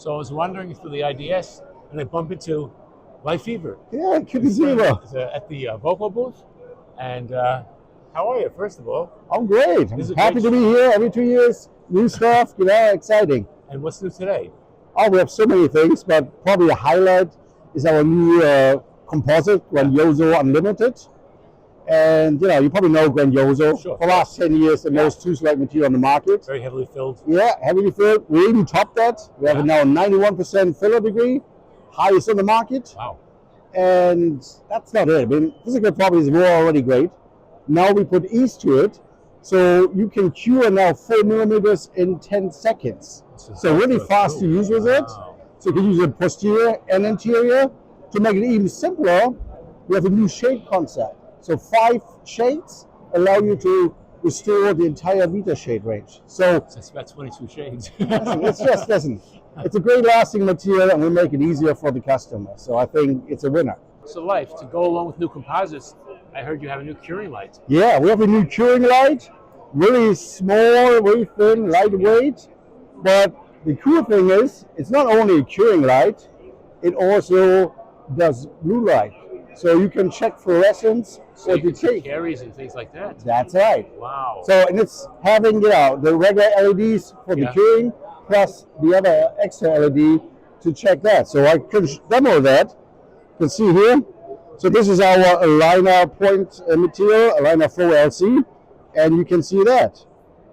So I was wandering through the IDS, and I bumped into Leif Ebert. Yeah, good to see you. At the VOCO booth. And how are you, first of all? I'm great. I'm This is a happy great to be show. here every 2 years. New stuff, exciting. And what's new today? Oh, we have so many things, but probably a highlight is our new Composite GrandioSO Unlimited. And you probably know GrandioSO. Sure. For the last 10 years, the most tooth-like material on the market. Very heavily filled. Yeah, heavily filled. We even topped that. We have now 91% filler degree, highest on the market. Wow. And that's not it. I mean, physical properties were already great. Now we put ease to it, so you can cure now 4 millimeters in 10 seconds. So really fast to use with it. So you can use it posterior and anterior. To make it even simpler, we have a new shade concept. So 5 shades allow you to restore the entire Vita shade range. So that's about 22 shades. It's a great lasting material, and we make it easier for the customer. So I think it's a winner. So Leif, to go along with new composites, I heard you have a new curing light. Yeah, we have a new curing light. Really small, very thin, lightweight. But the cool thing is, it's not only a curing light, it also does blue light. So you can check fluorescence or detect caries and things like that. That's right. Wow. So, and it's having the regular LEDs for the curing, plus the other extra LED to check that. So I can demo that. You can see here. So this is our aligner point material, aligner 4LC, and you can see that.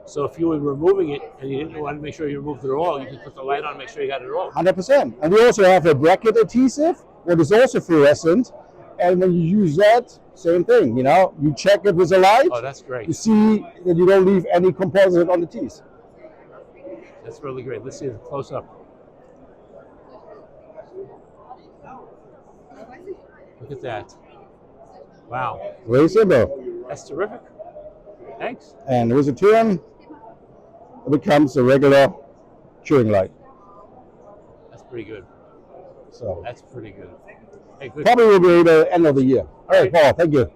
So if you were removing it and you didn't want to make sure you removed it all, you can put the light on and make sure you got it all. 100%. And we also have a bracket adhesive, what is also fluorescent. And when you use that, same thing, you check it with a light. Oh, that's great. You see that you don't leave any composite on the teeth. That's really great. Let's see it close up. Look at that. Wow. Very simple. That's terrific. Thanks. And with a turn, it becomes a regular curing light. That's pretty good. So that's pretty good. Hey, good. Probably will be the end of the year. All right, Paul, thank you.